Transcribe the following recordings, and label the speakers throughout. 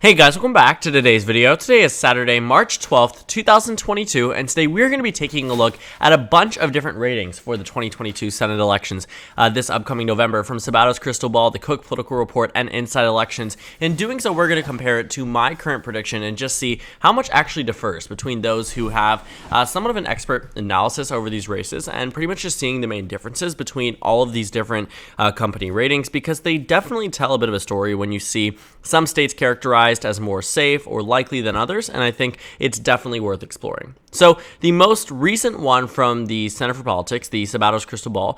Speaker 1: Hey guys, welcome back to today's video. Today is Saturday, March 12th, 2022, and today we're going to be taking a look at a bunch of different ratings for the 2022 Senate elections this upcoming November from Sabato's Crystal Ball, the Cook Political Report, and Inside Elections. In doing so, we're going to compare it to my current prediction and just see how much actually differs between those who have somewhat of an expert analysis over these races and pretty much just seeing the main differences between all of these different company ratings, because they definitely tell a bit of a story when you see some states characterized as more safe or likely than others, and I think it's definitely worth exploring. So the most recent one from the Center for Politics, the Sabato's Crystal Ball,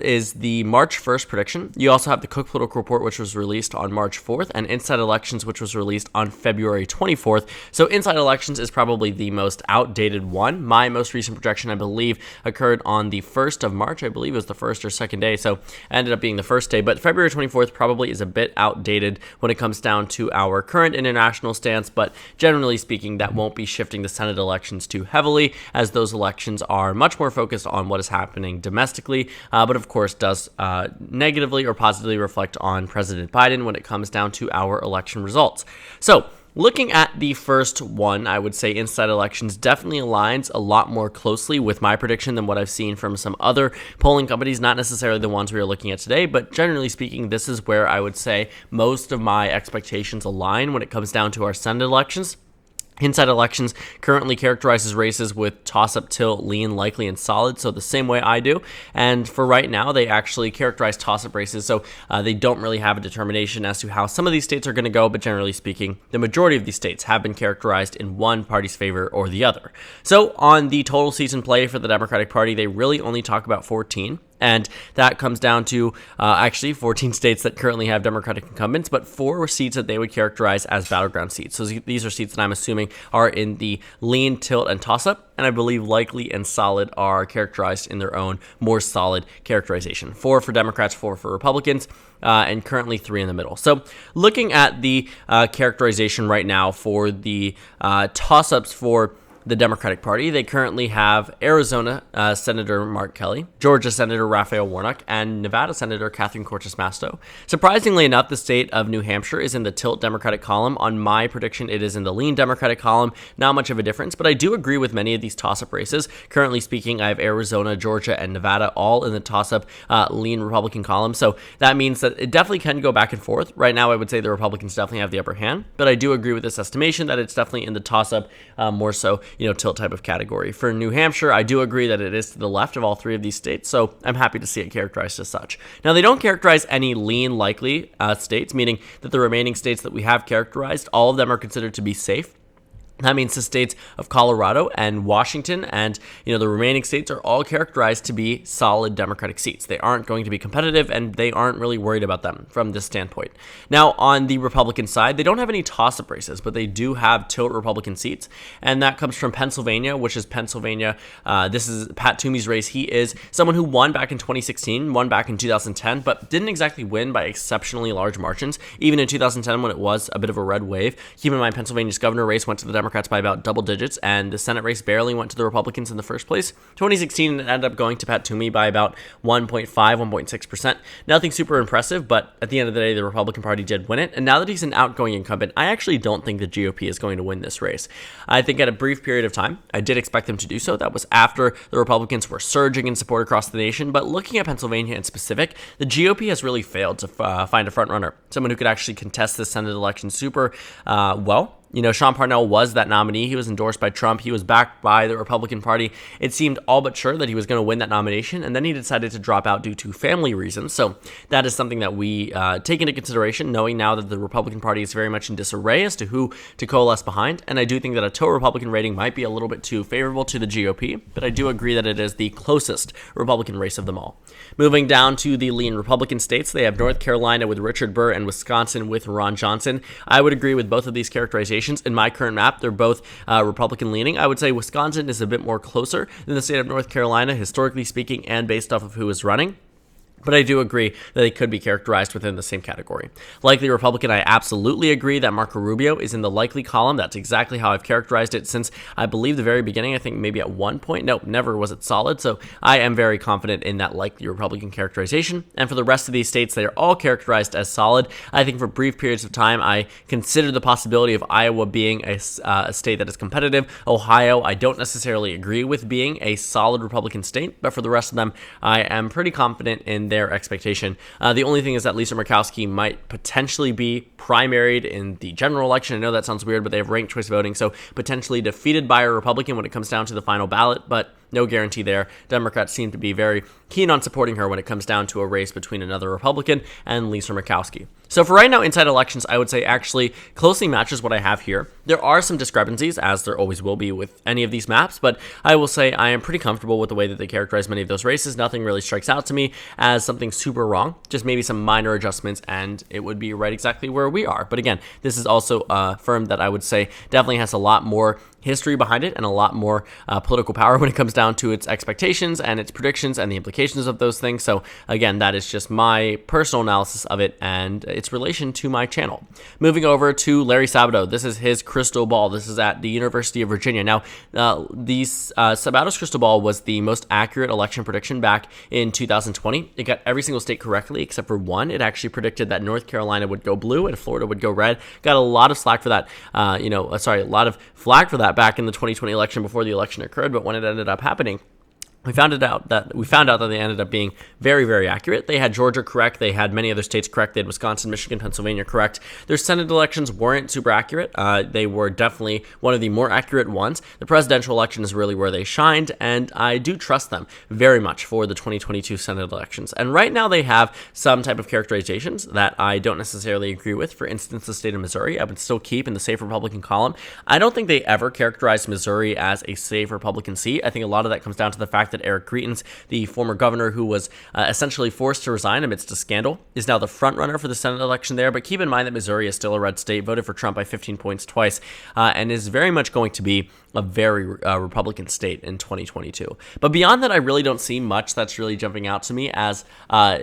Speaker 1: is the March 1st prediction. You also have the Cook Political Report, which was released on March 4th, and Inside Elections, which was released on February 24th. So Inside Elections is probably the most outdated one. My most recent projection, I believe, occurred on the 1st of March. I believe it was the first or second day, so it ended up being the first day, but February 24th probably is a bit outdated when it comes down to our current international stance, but generally speaking, that won't be shifting the Senate elections too heavily, as those elections are much more focused on what is happening domestically, but of course does negatively or positively reflect on President Biden when it comes down to our election results. So looking at the first one, I would say Inside Elections definitely aligns a lot more closely with my prediction than what I've seen from some other polling companies, not necessarily the ones we are looking at today, but generally speaking, this is where I would say most of my expectations align when it comes down to our Senate elections. Inside Elections currently characterizes races with toss-up, tilt, lean, likely, and solid, so the same way I do. And for right now, they actually characterize toss-up races, so they don't really have a determination as to how some of these states are going to go, but generally speaking, the majority of these states have been characterized in one party's favor or the other. So on the total seats in play for the Democratic Party, they really only talk about 14. And that comes down to actually 14 states that currently have Democratic incumbents, but 4 seats that they would characterize as battleground seats. So these are seats that I'm assuming are in the lean, tilt, and toss-up, and I believe likely and solid are characterized in their own more solid characterization. 4 for Democrats, 4 for Republicans, and currently 3 in the middle. So looking at the characterization right now for the toss-ups for the Democratic Party, they currently have Arizona Senator Mark Kelly, Georgia Senator Raphael Warnock, and Nevada Senator Catherine Cortez Masto. Surprisingly enough, the state of New Hampshire is in the tilt Democratic column. On my prediction, it is in the lean Democratic column. Not much of a difference, but I do agree with many of these toss-up races. Currently speaking, I have Arizona, Georgia, and Nevada all in the toss-up lean Republican column, so that means that it definitely can go back and forth. Right now, I would say the Republicans definitely have the upper hand, but I do agree with this estimation that it's definitely in the toss-up more so tilt type of category. For New Hampshire, I do agree that it is to the left of all 3 of these states, so I'm happy to see it characterized as such. Now, they don't characterize any lean likely states, meaning that the remaining states that we have characterized, all of them are considered to be safe. That means the states of Colorado and Washington and the remaining states are all characterized to be solid Democratic seats. They aren't going to be competitive, and they aren't really worried about them from this standpoint. Now, on the Republican side, they don't have any toss-up races, but they do have tilt Republican seats, and that comes from Pennsylvania, which is Pennsylvania. This is Pat Toomey's race. He is someone who won back in 2016, won back in 2010, but didn't exactly win by exceptionally large margins, even in 2010 when it was a bit of a red wave. Keep in mind, Pennsylvania's governor race went to the Democrats by about double digits, and the Senate race barely went to the Republicans in the first place. 2016 it ended up going to Pat Toomey by about 1.5, 1.6%. Nothing super impressive, but at the end of the day, the Republican Party did win it, and now that he's an outgoing incumbent, I actually don't think the GOP is going to win this race. I think at a brief period of time, I did expect them to do so. That was after the Republicans were surging in support across the nation, but looking at Pennsylvania in specific, the GOP has really failed to find a front runner, someone who could actually contest the Senate election super well. Sean Parnell was that nominee. He was endorsed by Trump. He was backed by the Republican Party. It seemed all but sure that he was going to win that nomination, and then he decided to drop out due to family reasons. So that is something that we take into consideration, knowing now that the Republican Party is very much in disarray as to who to coalesce behind. And I do think that a total Republican rating might be a little bit too favorable to the GOP, but I do agree that it is the closest Republican race of them all. Moving down to the lean Republican states, they have North Carolina with Richard Burr and Wisconsin with Ron Johnson. I would agree with both of these characterizations. In my current map, they're both Republican leaning. I would say Wisconsin is a bit more closer than the state of North Carolina, historically speaking, and based off of who is running. But I do agree that they could be characterized within the same category. Likely Republican, I absolutely agree that Marco Rubio is in the likely column. That's exactly how I've characterized it since, I believe, the very beginning. I think maybe at one point. Nope, never was it solid. So I am very confident in that likely Republican characterization. And for the rest of these states, they are all characterized as solid. I think for brief periods of time, I consider the possibility of Iowa being a state that is competitive. Ohio, I don't necessarily agree with being a solid Republican state. But for the rest of them, I am pretty confident in their expectation. The only thing is that Lisa Murkowski might potentially be primaried in the general election. I know that sounds weird, but they have ranked choice voting, so potentially defeated by a Republican when it comes down to the final ballot, but no guarantee there. Democrats seem to be very keen on supporting her when it comes down to a race between another Republican and Lisa Murkowski. So for right now, inside elections, I would say actually closely matches what I have here. There are some discrepancies, as there always will be with any of these maps, but I will say I am pretty comfortable with the way that they characterize many of those races. Nothing really strikes out to me as something super wrong, just maybe some minor adjustments, and it would be right exactly where we are. But again, this is also a firm that I would say definitely has a lot more history behind it and a lot more political power when it comes down to its expectations and its predictions and the implications of those things. So again, that is just my personal analysis of it and its relation to my channel. Moving over to Larry Sabato. This is his crystal ball. This is at the University of Virginia. Now, Sabato's crystal ball was the most accurate election prediction back in 2020. It got every single state correctly except for one. It actually predicted that North Carolina would go blue and Florida would go red. Got a lot of slack for that. A lot of flack for that back in the 2020 election before the election occurred, but when it ended up happening, we found out that they ended up being very, very accurate. They had Georgia correct. They had many other states correct. They had Wisconsin, Michigan, Pennsylvania correct. Their Senate elections weren't super accurate. They were definitely one of the more accurate ones. The presidential election is really where they shined, and I do trust them very much for the 2022 Senate elections. And right now they have some type of characterizations that I don't necessarily agree with. For instance, the state of Missouri, I would still keep in the safe Republican column. I don't think they ever characterized Missouri as a safe Republican seat. I think a lot of that comes down to the fact that Eric Greitens, the former governor who was essentially forced to resign amidst a scandal, is now the front runner for the Senate election there. But keep in mind that Missouri is still a red state, voted for Trump by 15 points twice, and is very much going to be a very Republican state in 2022. But beyond that, I really don't see much that's really jumping out to me as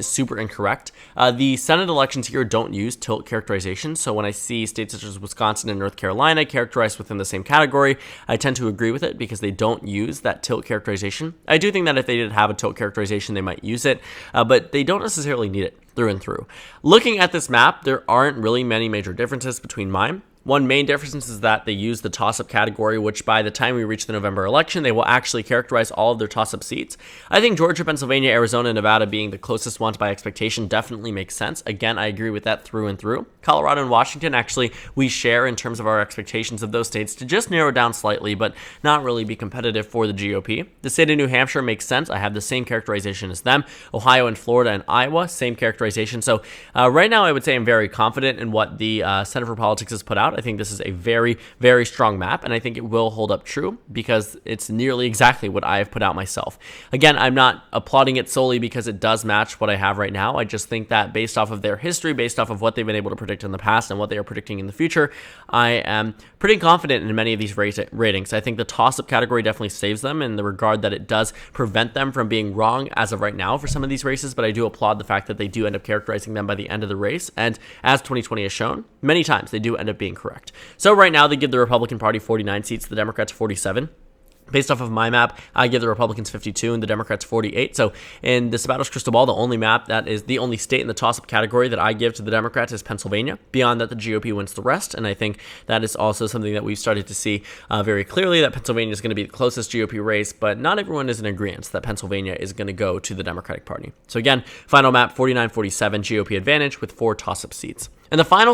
Speaker 1: super incorrect. The Senate elections here don't use tilt characterization, so when I see states such as Wisconsin and North Carolina characterized within the same category, I tend to agree with it because they don't use that tilt characterization. I do think that if they did have a tilt characterization, they might use it, but they don't necessarily need it through and through. Looking at this map, there aren't really many major differences between mine. One main difference is that they use the toss-up category, which by the time we reach the November election, they will actually characterize all of their toss-up seats. I think Georgia, Pennsylvania, Arizona, and Nevada being the closest ones by expectation definitely makes sense. Again, I agree with that through and through. Colorado and Washington, actually, we share in terms of our expectations of those states to just narrow down slightly, but not really be competitive for the GOP. The state of New Hampshire makes sense. I have the same characterization as them. Ohio and Florida and Iowa, same characterization. So right now, I would say I'm very confident in what the Center for Politics has put out. I think this is a very, very strong map, and I think it will hold up true because it's nearly exactly what I have put out myself. Again, I'm not applauding it solely because it does match what I have right now. I just think that based off of their history, based off of what they've been able to predict in the past and what they are predicting in the future, I am pretty confident in many of these ratings. I think the toss-up category definitely saves them in the regard that it does prevent them from being wrong as of right now for some of these races, but I do applaud the fact that they do end up characterizing them by the end of the race, and as 2020 has shown, many times they do end up being correct. So right now, they give the Republican Party 49 seats, the Democrats 47. Based off of my map, I give the Republicans 52 and the Democrats 48. So in the Sabato's crystal ball, the only map that is the only state in the toss-up category that I give to the Democrats is Pennsylvania. Beyond that, the GOP wins the rest. And I think that is also something that we've started to see very clearly, that Pennsylvania is going to be the closest GOP race, but not everyone is in agreement that Pennsylvania is going to go to the Democratic Party. So again, final map 49-47 GOP advantage with 4 toss-up seats. And the final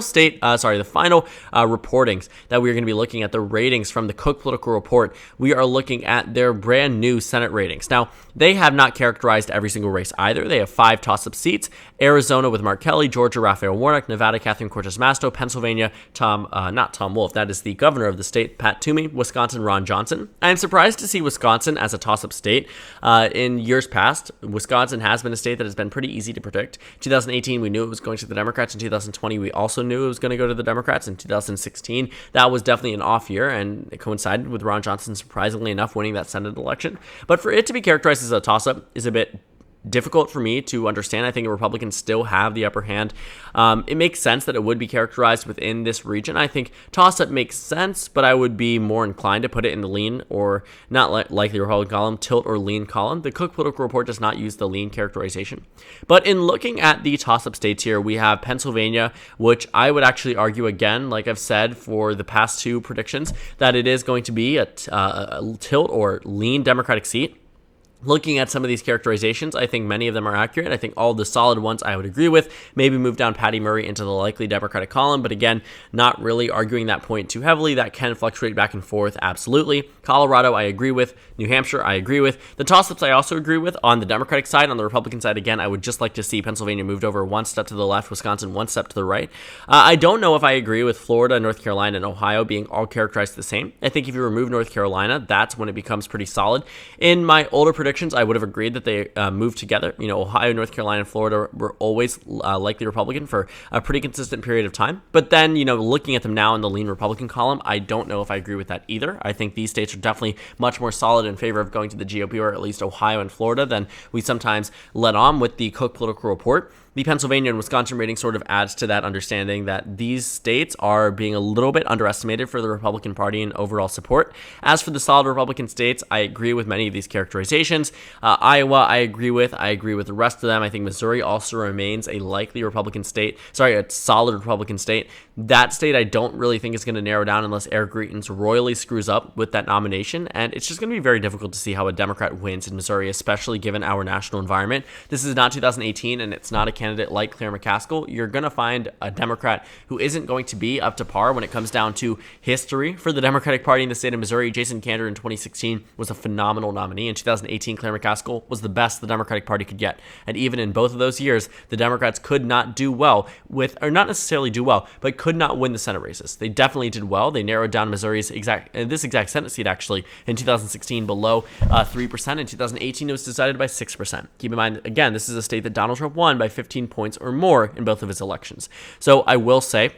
Speaker 1: reportings that we're going to be looking at, the ratings from the Cook Political Report, we are looking at their brand new Senate ratings. Now, they have not characterized every single race either. They have 5 toss-up seats: Arizona with Mark Kelly, Georgia, Raphael Warnock, Nevada, Catherine Cortez Masto, Pennsylvania, not Tom Wolf, that is the governor of the state, Pat Toomey, Wisconsin, Ron Johnson. I am surprised to see Wisconsin as a toss-up state. In years past, Wisconsin has been a state that has been pretty easy to predict. 2018, we knew it was going to the Democrats. In 2020, we also knew it was going to go to the Democrats. In 2016, that was definitely an off year, and it coincided with Ron Johnson, surprisingly enough, winning that Senate election. But for it to be characterized as a toss-up is a bit difficult for me to understand. I think Republicans still have the upper hand. It makes sense that it would be characterized within this region. I think toss-up makes sense, but I would be more inclined to put it in the lean or not likely Republican column, tilt or lean column. The Cook Political Report does not use the lean characterization. But in looking at the toss-up states here, we have Pennsylvania, which I would actually argue again, like I've said for the past two predictions, that it is going to be a tilt or lean Democratic seat. Looking at some of these characterizations, I think many of them are accurate. I think all the solid ones I would agree with. Maybe move down Patty Murray into the likely Democratic column, but again, not really arguing that point too heavily. That can fluctuate back and forth, absolutely. Colorado, I agree with. New Hampshire, I agree with. The toss-ups, I also agree with. On the Democratic side, on the Republican side, again, I would just like to see Pennsylvania moved over one step to the left, Wisconsin one step to the right. I don't know if I agree with Florida, North Carolina, and Ohio being all characterized the same. I think if you remove North Carolina, that's when it becomes pretty solid. In my older predictions, I would have agreed that they moved together. Ohio, North Carolina, and Florida were always likely Republican for a pretty consistent period of time. But then, looking at them now in the lean Republican column, I don't know if I agree with that either. I think these states are definitely much more solid in favor of going to the GOP, or at least Ohio and Florida, than we sometimes let on with the Cook Political Report. The Pennsylvania and Wisconsin rating sort of adds to that understanding that these states are being a little bit underestimated for the Republican Party and overall support. As for the solid Republican states, I agree with many of these characterizations. Iowa, I agree with. I agree with the rest of them. I think Missouri also remains a likely Republican state. A solid Republican state. That state I don't really think is going to narrow down unless Eric Greitens royally screws up with that nomination, and it's just going to be very difficult to see how a Democrat wins in Missouri, especially given our national environment. This is not 2018, and it's not a candidate like Claire McCaskill. You're going to find a Democrat who isn't going to be up to par when it comes down to history for the Democratic Party in the state of Missouri. Jason Kander in 2016 was a phenomenal nominee. In 2018, Claire McCaskill was the best the Democratic Party could get, and even in both of those years, the Democrats could not do well with, or not necessarily do well, but could not win the Senate races. They definitely did well. They narrowed down Missouri's this exact Senate seat actually in 2016 below 3%. In 2018, it was decided by 6%. Keep in mind, again, this is a state that Donald Trump won by 15 points or more in both of his elections. So I will say,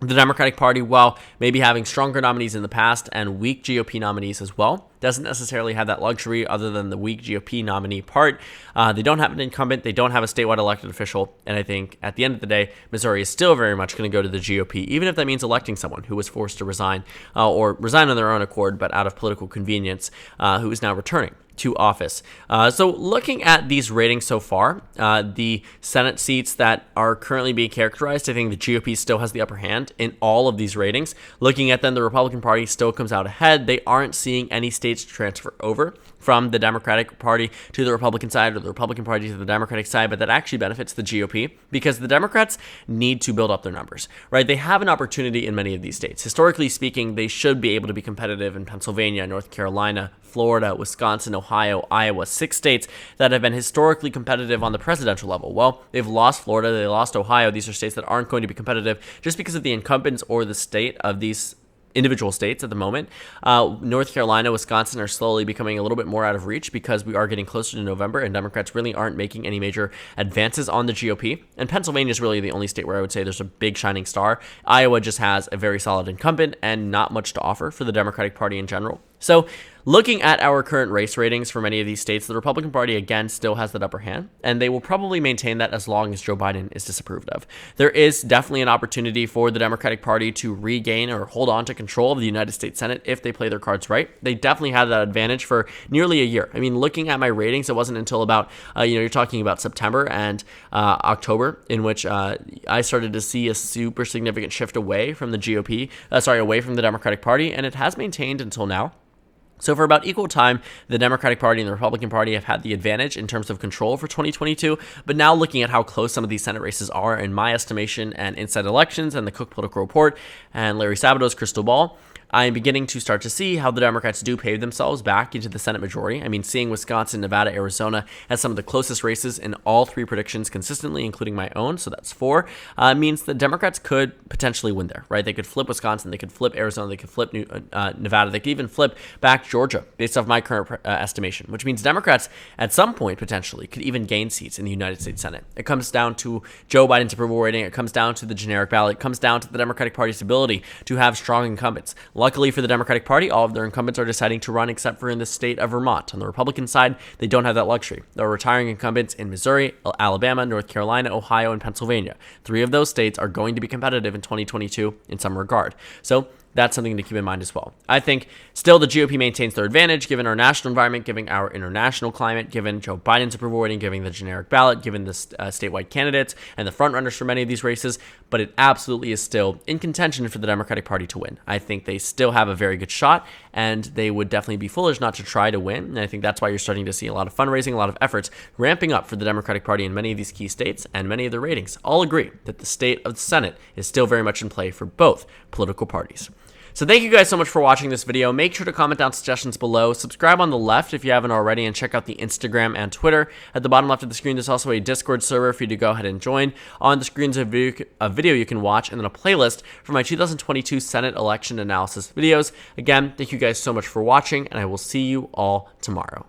Speaker 1: the Democratic Party, while maybe having stronger nominees in the past and weak GOP nominees as well, doesn't necessarily have that luxury other than the weak GOP nominee part. They don't have an incumbent. They don't have a statewide elected official. And I think at the end of the day, Missouri is still very much going to go to the GOP, even if that means electing someone who was forced to resign or resign on their own accord, but out of political convenience, who is now returning to office. So looking at these ratings so far, the Senate seats that are currently being characterized, I think the GOP still has the upper hand in all of these ratings. Looking at them, the Republican Party still comes out ahead. They aren't seeing any states transfer over from the Democratic Party to the Republican side or the Republican Party to the Democratic side, but that actually benefits the GOP because the Democrats need to build up their numbers, right? They have an opportunity in many of these states. Historically speaking, they should be able to be competitive in Pennsylvania, North Carolina, Florida, Wisconsin, Ohio, Iowa, 6 states that have been historically competitive on the presidential level. Well, they've lost Florida, they lost Ohio. These are states that aren't going to be competitive just because of the incumbents or the state of these individual states at the moment. North Carolina, Wisconsin are slowly becoming a little bit more out of reach because we are getting closer to November and Democrats really aren't making any major advances on the GOP. And Pennsylvania is really the only state where I would say there's a big shining star. Iowa just has a very solid incumbent and not much to offer for the Democratic Party in general. So looking at our current race ratings for many of these states, the Republican Party, again, still has that upper hand, and they will probably maintain that as long as Joe Biden is disapproved of. There is definitely an opportunity for the Democratic Party to regain or hold on to control of the United States Senate if they play their cards right. They definitely had that advantage for nearly a year. I mean, looking at my ratings, it wasn't until about, you're talking about September and October in which I started to see a super significant shift away from the GOP, away from the Democratic Party, and it has maintained until now. So for about equal time, the Democratic Party and the Republican Party have had the advantage in terms of control for 2022. But now looking at how close some of these Senate races are, in my estimation, and Inside Elections and the Cook Political Report and Larry Sabato's crystal ball, I am beginning to start to see how the Democrats do pave themselves back into the Senate majority. I mean, seeing Wisconsin, Nevada, Arizona as some of the closest races in all 3 predictions consistently, including my own, so that's 4, means the Democrats could potentially win there, right? They could flip Wisconsin, they could flip Arizona, they could flip Nevada, they could even flip back Georgia, based off my current estimation, which means Democrats at some point potentially could even gain seats in the United States Senate. It comes down to Joe Biden's approval rating. It comes down to the generic ballot. It comes down to the Democratic Party's ability to have strong incumbents. Luckily for the Democratic Party, all of their incumbents are deciding to run except for in the state of Vermont. On the Republican side, they don't have that luxury. They're retiring incumbents in Missouri, Alabama, North Carolina, Ohio, and Pennsylvania. 3 of those states are going to be competitive in 2022 in some regard. So that's something to keep in mind as well. I think still the GOP maintains their advantage given our national environment, given our international climate, given Joe Biden's approval rating, given the generic ballot, given the statewide candidates and the frontrunners for many of these races. But it absolutely is still in contention for the Democratic Party to win. I think they still have a very good shot, and they would definitely be foolish not to try to win. And I think that's why you're starting to see a lot of fundraising, a lot of efforts ramping up for the Democratic Party in many of these key states, and many of the ratings all agree that the state of the Senate is still very much in play for both political parties. So thank you guys so much for watching this video. Make sure to comment down suggestions below. Subscribe on the left if you haven't already, and check out the Instagram and Twitter. At the bottom left of the screen, there's also a Discord server for you to go ahead and join. On the screen's a video you can watch, and then a playlist for my 2022 Senate election analysis videos. Again, thank you guys so much for watching, and I will see you all tomorrow.